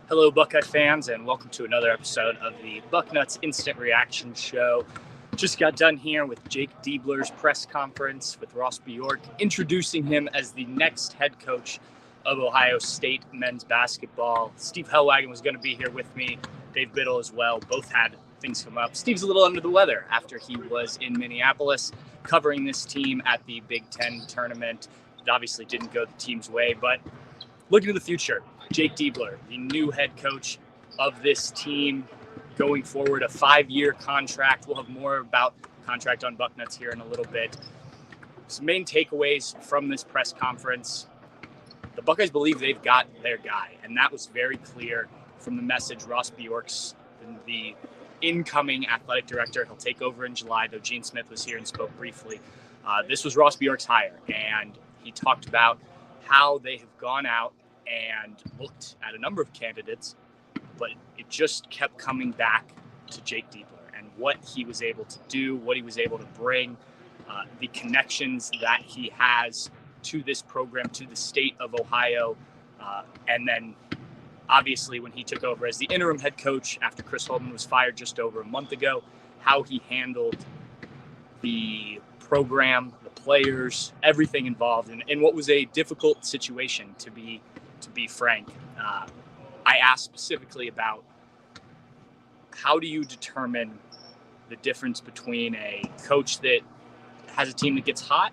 Hello, Buckeye fans, and welcome to another episode of the Bucknuts Instant Reaction Show. Just got done here with Jake Diebler's press conference with Ross Bjork, introducing him as the next head coach of Ohio State men's basketball. Steve Hellwagon was going to be here with me, Dave Biddle as well. Both had things come up. Steve's a little under the weather after he was in Minneapolis covering this team at the Big Ten tournament. It obviously didn't go the team's way, but looking to the future, Jake Diebler, the new head coach of this team, going forward, a 5-year contract. We'll have more about contract on Bucknuts here in a little bit. Some main takeaways from this press conference. The Buckeyes believe they've got their guy, and that was very clear from the message Ross Bjork's, the incoming athletic director. He'll take over in July, though Gene Smith was here and spoke briefly. This was Ross Bjork's hire, and he talked about how they have gone out and looked at a number of candidates, but it just kept coming back to Jake Diebler and what he was able to do, what he was able to bring, the connections that he has to this program, to the state of Ohio, and then obviously when he took over as the interim head coach after Chris Holtmann was fired just over a month ago, how he handled the program, the players, everything involved in what was a difficult situation, to be frank. I asked specifically about how do you determine the difference between a coach that has a team that gets hot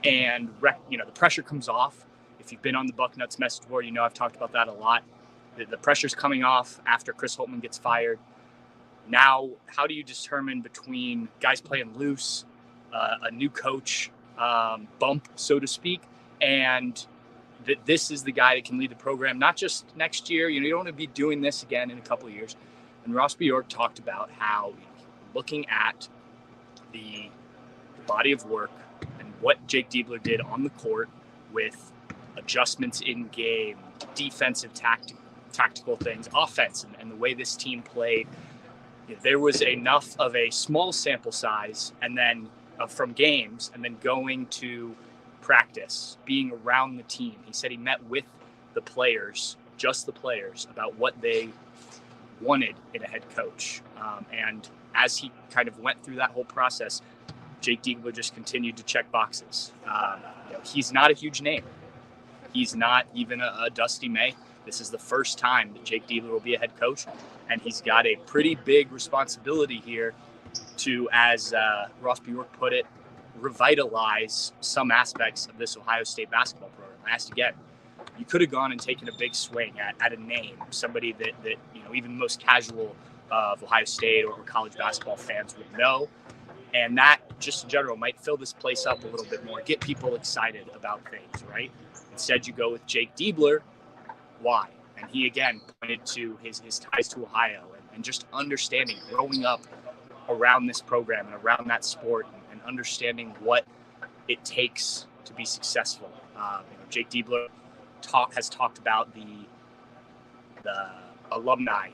and the pressure comes off. If you've been on the Bucknuts message board, you know I've talked about that a lot. The pressure's coming off after Chris Holtmann gets fired. Now, how do you determine between guys playing loose, a new coach bump, so to speak, and that this is the guy that can lead the program, not just next year. You don't want to be doing this again in a couple of years. And Ross Bjork talked about how looking at the body of work and what Jake Diebler did on the court with adjustments in game, defensive tactical things, offense, and the way this team played, there was enough of a small sample size and then from games and then going to practice, being around the team. He said he met with the players, just the players, about what they wanted in a head coach. And as he kind of went through that whole process, Jake Diebler just continued to check boxes. He's not a huge name. He's not even a Dusty May. This is the first time that Jake Diebler will be a head coach, and he's got a pretty big responsibility here to, as Ross Bjork put it, revitalize some aspects of this Ohio State basketball program. I asked again, you could have gone and taken a big swing at a name, somebody that even the most casual of Ohio State or college basketball fans would know, and that just in general might fill this place up a little bit more, get people excited about things, right? Instead, you go with Jake Diebler. Why? And he again pointed to his ties to Ohio and just understanding, growing up around this program and around that sport, and understanding what it takes to be successful. Jake Diebler has talked about the alumni,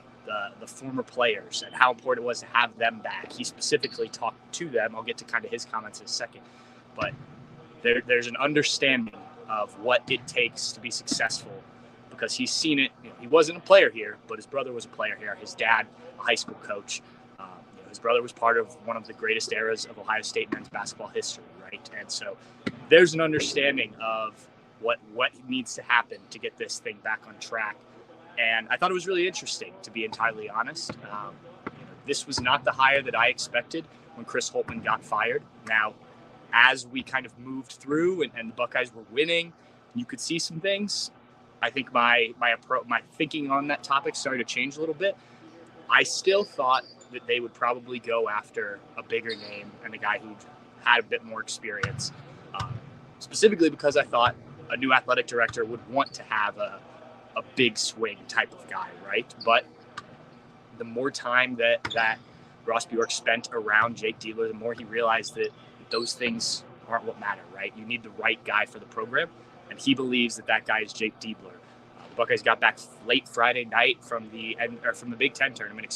the former players, and how important it was to have them back. He specifically talked to them. I'll get to kind of his comments in a second, but there's an understanding of what it takes to be successful, because he's seen it. He wasn't a player here, but his brother was a player here. His dad, a high school coach. His brother was part of one of the greatest eras of Ohio State men's basketball history, right? And so there's an understanding of what needs to happen to get this thing back on track. And I thought it was really interesting, to be entirely honest. This was not the hire that I expected when Chris Holtmann got fired. Now, as we kind of moved through and the Buckeyes were winning, you could see some things. I think my thinking on that topic started to change a little bit. I still thought that they would probably go after a bigger name and a guy who had a bit more experience, specifically because I thought a new athletic director would want to have a big swing type of guy, right? But the more time that Ross Bjork spent around Jake Diebler, the more he realized that those things aren't what matter, right? You need the right guy for the program, and he believes that guy is Jake Diebler. The Buckeyes got back late Friday night from the Big Ten tournament,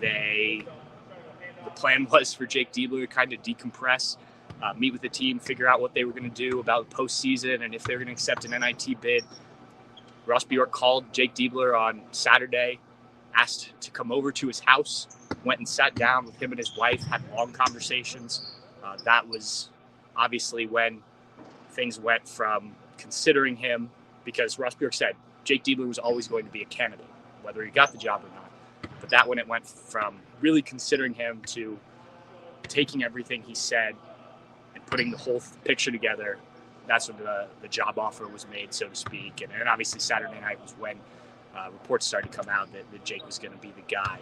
The plan was for Jake Diebler to kind of decompress, meet with the team, figure out what they were going to do about the postseason and if they were going to accept an NIT bid. Ross Bjork called Jake Diebler on Saturday, asked to come over to his house, went and sat down with him and his wife, had long conversations. That was obviously when things went from considering him, because Ross Bjork said Jake Diebler was always going to be a candidate, whether he got the job or not. But that when it went from really considering him to taking everything he said and putting the whole picture together, that's when the job offer was made, so to speak. And obviously Saturday night was when reports started to come out that Jake was going to be the guy.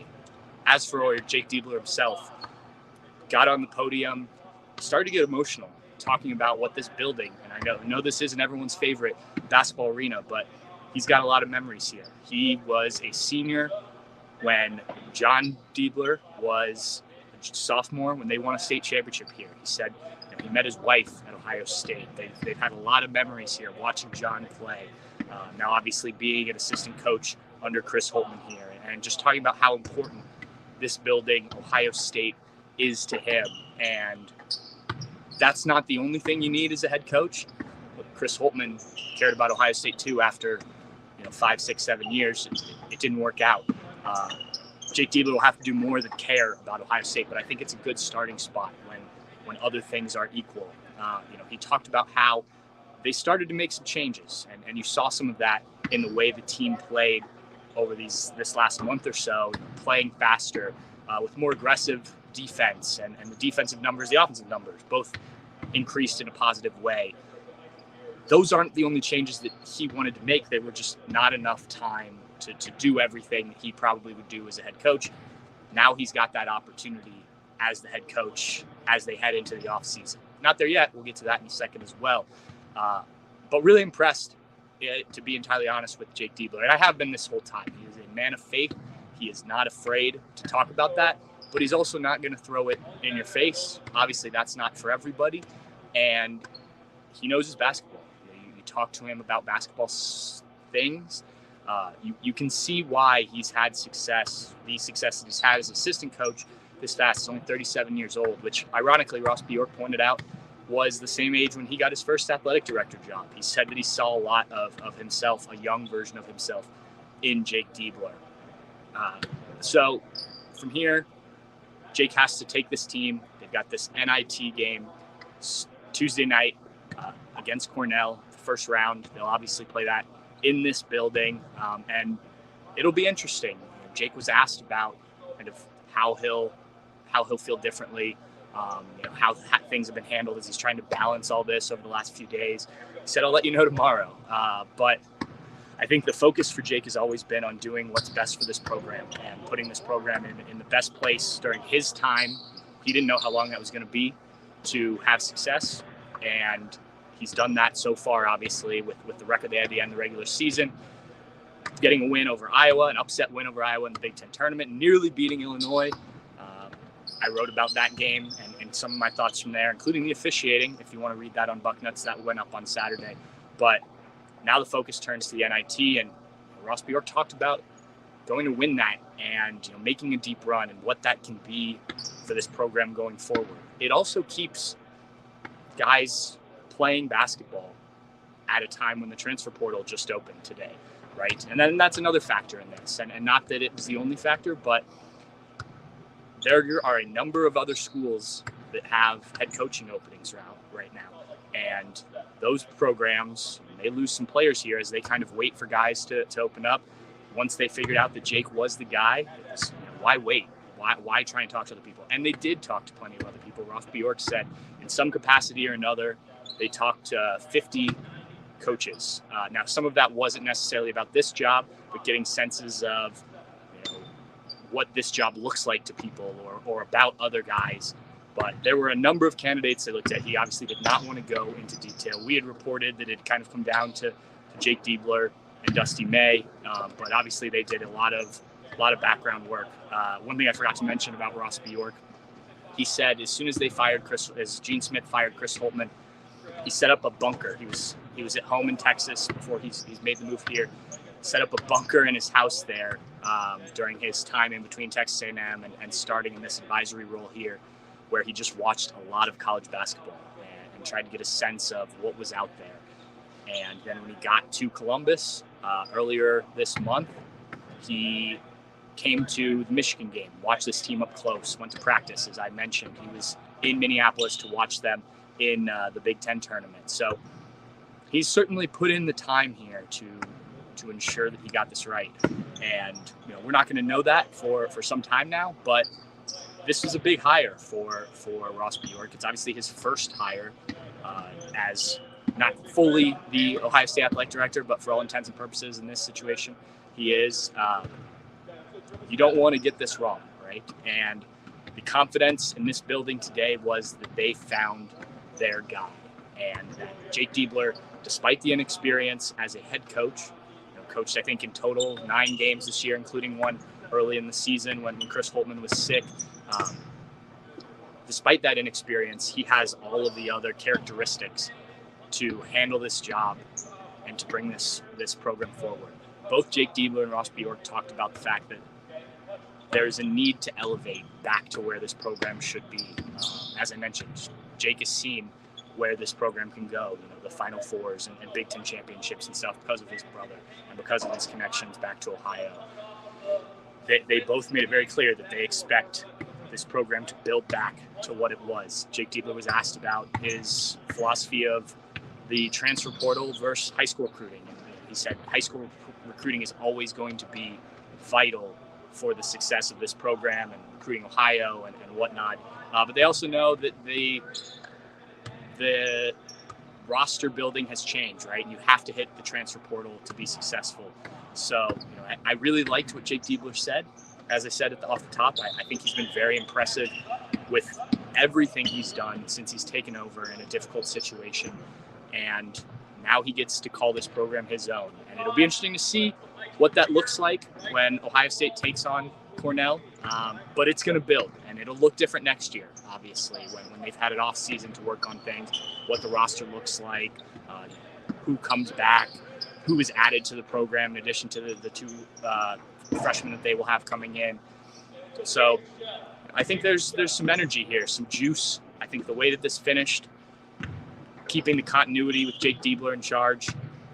As for Jake Diebler himself, got on the podium, started to get emotional, talking about what this building, and I know this isn't everyone's favorite basketball arena, but he's got a lot of memories here. He was a senior when John Diebler was a sophomore when they won a state championship here. He said he met his wife at Ohio State. They've had a lot of memories here watching John play. Now, obviously, being an assistant coach under Chris Holtmann here, and just talking about how important this building, Ohio State, is to him. And that's not the only thing you need as a head coach. But Chris Holtmann cared about Ohio State too. After 5, 6, 7 years, it didn't work out. Jake Diebler will have to do more than care about Ohio State, but I think it's a good starting spot when other things are equal. He talked about how they started to make some changes, and you saw some of that in the way the team played over this last month or so, playing faster, with more aggressive defense, and the defensive numbers, the offensive numbers, both increased in a positive way. Those aren't the only changes that he wanted to make. They were just not enough time to do everything that he probably would do as a head coach. Now he's got that opportunity as the head coach as they head into the offseason. Not there yet. We'll get to that in a second as well. But really impressed, to be entirely honest, with Jake Diebler. And I have been this whole time. He is a man of faith. He is not afraid to talk about that, but he's also not going to throw it in your face. Obviously, that's not for everybody. And he knows his basketball. You talk to him about basketball things. You can see why he's had success, the success that he's had as assistant coach this fast. He's only 37 years old, which ironically Ross Bjork pointed out was the same age when he got his first athletic director job. He said that he saw a lot of himself, a young version of himself, in Jake Diebler. So from here, Jake has to take this team. They've got this NIT game Tuesday night against Cornell, the first round. They'll obviously play that in this building, and it'll be interesting. Jake was asked about kind of how he'll feel differently, how things have been handled as he's trying to balance all this over the last few days. He said, "I'll let you know tomorrow." But I think the focus for Jake has always been on doing what's best for this program and putting this program in the best place during his time. He didn't know how long that was going to be to have success, and he's done that so far, obviously, with the record they had at the end of the regular season, getting a win over Iowa, an upset win over Iowa in the Big Ten tournament, nearly beating Illinois. I wrote about that game and some of my thoughts from there, including the officiating. If you want to read that on Bucknuts, that went up on Saturday. But now the focus turns to the NIT, and Ross Bjork talked about going to win that and making a deep run and what that can be for this program going forward. It also keeps guys playing basketball at a time when the transfer portal just opened today, right? And then that's another factor in this. And not that it was the only factor, but there are a number of other schools that have head coaching openings right now. And those programs, they lose some players here as they kind of wait for guys to open up. Once they figured out that Jake was the guy, it was, why wait? Why try and talk to other people? And they did talk to plenty of other people. Ross Bjork said in some capacity or another, they talked to 50 coaches. Now, some of that wasn't necessarily about this job, but getting senses of what this job looks like to people or about other guys. But there were a number of candidates they looked at. He obviously did not want to go into detail. We had reported that it kind of come down to Jake Diebler and Dusty May, but obviously they did a lot of background work. One thing I forgot to mention about Ross Bjork, he said as soon as as Gene Smith fired Chris Holtmann, he set up a bunker. He was at home in Texas before he's made the move here. Set up a bunker in his house there during his time in between Texas A&M and starting in this advisory role here, where he just watched a lot of college basketball and tried to get a sense of what was out there. And then when he got to Columbus, Earlier this month, he came to the Michigan game, watched this team up close, went to practice, as I mentioned. He was in Minneapolis to watch them in the Big Ten tournament. So he's certainly put in the time here to ensure that he got this right. And we're not going to know that for some time now, but this was a big hire for Ross Bjork. It's obviously his first hire as not fully the Ohio State athletic director, but for all intents and purposes in this situation, he is. You don't want to get this wrong, right? And the confidence in this building today was that they found their guy. And Jake Diebler, despite the inexperience as a head coach, coached, I think, in total 9 games this year, including one early in the season when Chris Holtmann was sick. Despite that inexperience, he has all of the other characteristics to handle this job and to bring this program forward. Both Jake Diebler and Ross Bjork talked about the fact that there's a need to elevate back to where this program should be. As I mentioned, Jake has seen where this program can go, the Final Fours and Big Ten championships and stuff because of his brother and because of his connections back to Ohio. They both made it very clear that they expect this program to build back to what it was. Jake Diebler was asked about his philosophy of the transfer portal versus high school recruiting. And he said high school recruiting is always going to be vital for the success of this program and recruiting Ohio and whatnot. But they also know that the roster building has changed, right? You have to hit the transfer portal to be successful. So, I really liked what Jake Diebler said. As I said off the top, I think he's been very impressive with everything he's done since he's taken over in a difficult situation. And now he gets to call this program his own. And it'll be interesting to see what that looks like when Ohio State takes on Cornell. But it's going to build, and it'll look different next year, obviously, when they've had an off season to work on things, what the roster looks like, who comes back, who is added to the program in addition to the 2 freshmen that they will have coming in. So I think there's some energy here, some juice. I think the way that this finished, keeping the continuity with Jake Diebler in charge,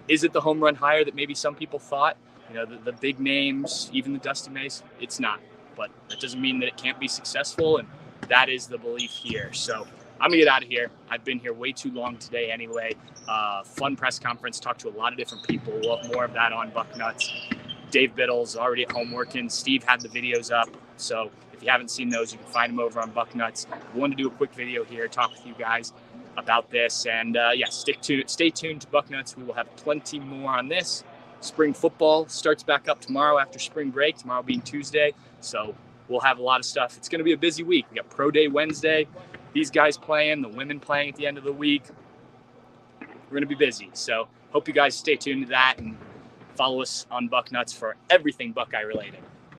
is it the home run hire that maybe some people thought? The big names, even the Dusty Mays, it's not. But that doesn't mean that it can't be successful, and that is the belief here. So I'm going to get out of here. I've been here way too long today anyway. Fun press conference, talked to a lot of different people. We'll have more of that on Bucknuts. Dave Biddle's already at home working. Steve had the videos up. So if you haven't seen those, you can find them over on Bucknuts. I wanted to do a quick video here, talk with you guys about this. And stay tuned to Bucknuts. We will have plenty more on this. Spring football starts back up tomorrow after spring break, tomorrow being Tuesday. So we'll have a lot of stuff. It's going to be a busy week. We got Pro Day Wednesday. These guys playing, the women playing at the end of the week. We're going to be busy. So hope you guys stay tuned to that and follow us on Bucknuts for everything Buckeye related.